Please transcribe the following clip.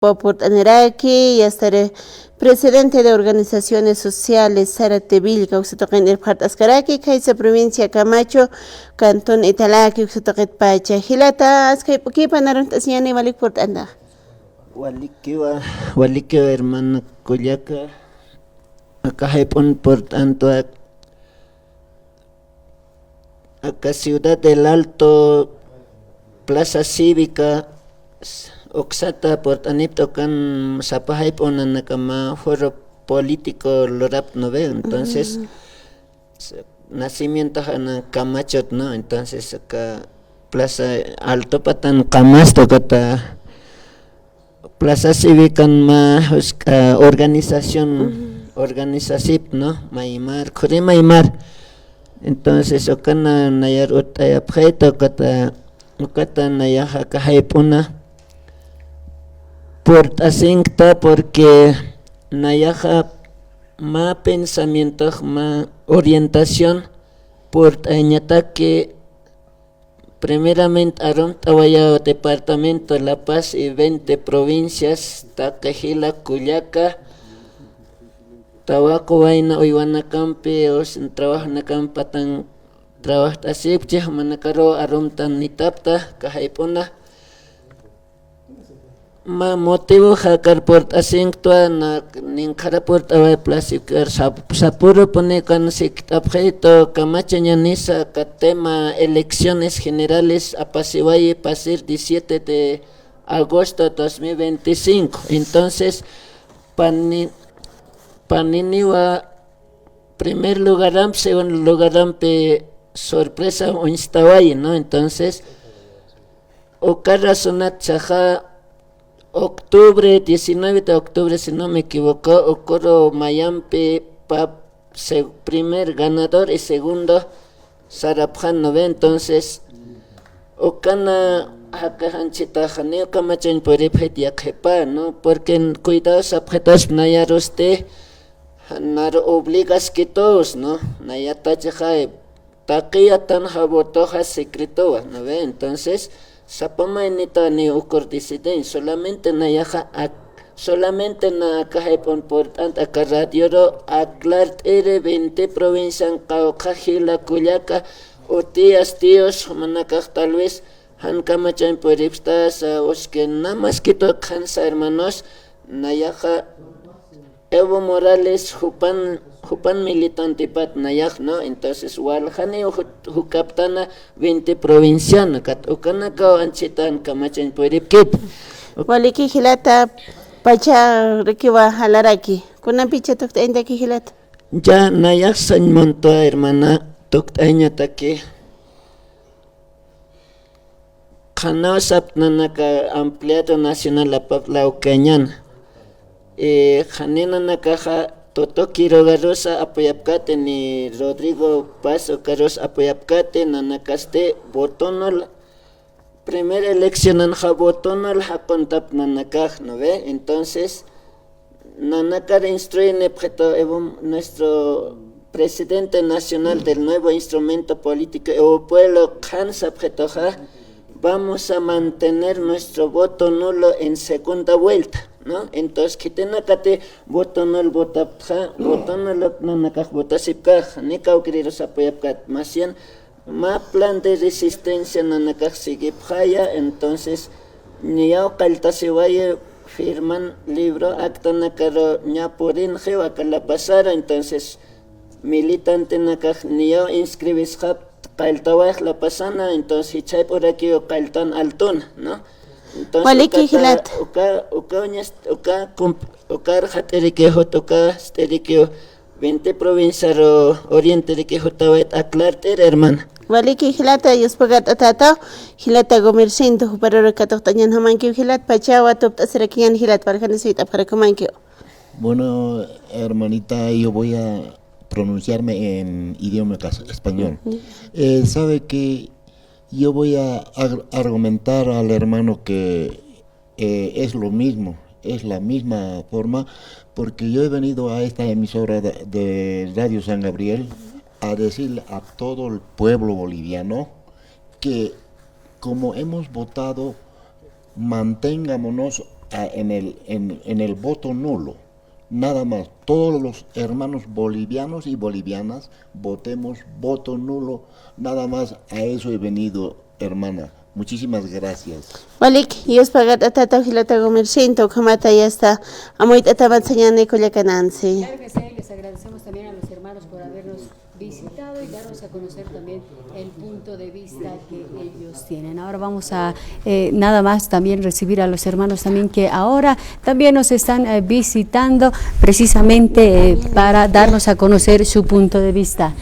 Poportaniraki y hasta presidente de organizaciones sociales Zárate Villca uksatoqin irphart'askaraki Kaysa provincia Camacho cantón Italaki uksatoqit pacha hilata askay p'ukipa naruntasiyani walik port'anta Walikiwa hermana Kullaka acá haip'un port'anto acá Ciudad del Alto Plaza Cívica Oxata portanipto kan sapahaypon nakama foro político lorap no veo entonces nacimiento en Camacho no entonces acá Plaza Alto patan Camasto kata Plaza Cívica ma organización organización no Maymar Kuri Maymar entonces okana nayar utaya pjeto kata nayaja kahaypuna portasinkta porque nayaja ma pensamiento ma orientación portañata que primeramente aron tawaya departamento La Paz y 20 provincias Takajila Culiaca Tawaco vaina Oiwanacampe o sin trabajo nakam patan trabajo asipche manakaro aron tan nitapta kahaipuna ma motivo hakar port asingtua na ninkara port away plastikar sapuro pone kan siktapjeto Camacho nisa tema elecciones generales apasivaye pasir 17 de agosto 2025 entonces paniniwa primer lugar segundo lugar sorpresa o instawaye no entonces okara sonat chaja octubre 19 de octubre si no me equivoco ocurrió Mayampe primer ganador y segundo Sarabjan no ve entonces okana hakahanchita janeo Camachan por epjetiakjepa no porque cuidados objetos nayaroste nar obligas que todos no nayata chaja taquiyatan jabotoja secreto no ve entonces sapama nita ni ukur disiden solamente nayaja solamente na kahepon portante acá radio aclar 20 provincias Caucajila Culiaca o tíos manacaj tal vez han Camachan por ipstas os que nada más que to cansa hermanos nayaja Evo Morales Jupan militante pat nayak no entonces waljani hukaptana 20 provinciana kat ukana ka anchitan Camachan pueripkit waliki hilata pacha rekiwa halaraki kunan picha tokta ki hilata ya nayak san monto hermana toktaña take kana sapnanaka ampliado nacional la ucañana janina nakaja Toto Quiroga apoyapkate ni Rodrigo Paso Carlos apoyapkate nanakaste botonol primera elección anja botonol hakontap nanakaj no ve entonces nanakar instruye nuestro presidente nacional del nuevo instrumento político el pueblo cansa vamos a mantener nuestro voto nulo en segunda vuelta ¿no? Entonces que tenacate voto no el votapja voto no lo nanacaj votasipcaj ni cauquiriros apoyapcat más bien más plan de resistencia nanacaj sigipjaya entonces ni au caltasivaye firman libro acta nakaro ñapurin jewa la pasara entonces militante nakaj ni au inscribis caltawaj la pasana entonces hichay por aquí o caltan altón ¿no? Entonces, oka 20 provincias oriente de que jotawet aclarter hermana. Waliki hilata yuspagat atata hilata gomercinto para recatotañan hamanki hilat pachawa top aserakian hilat para canesita para comanki. Bueno, hermanita, yo voy a pronunciarme en idioma español. Sabe que yo voy a argumentar al hermano que es lo mismo, es la misma forma, porque yo he venido a esta emisora de Radio San Gabriel a decirle a todo el pueblo boliviano que como hemos votado, mantengámonos en el voto nulo. Nada más, todos los hermanos bolivianos y bolivianas votemos voto nulo, nada más a eso he venido, hermana. Muchísimas gracias. Walik, Dios pagat atata hilata gomerciento, kamata ya está. Amoit atabat señane colecananse. Claro que sí, les agradecemos también a los hermanos por habernos visitado y darnos a conocer también el punto de vista que ellos tienen. Ahora vamos a nada más también recibir a los hermanos también que ahora también nos están visitando precisamente para darnos a conocer su punto de vista.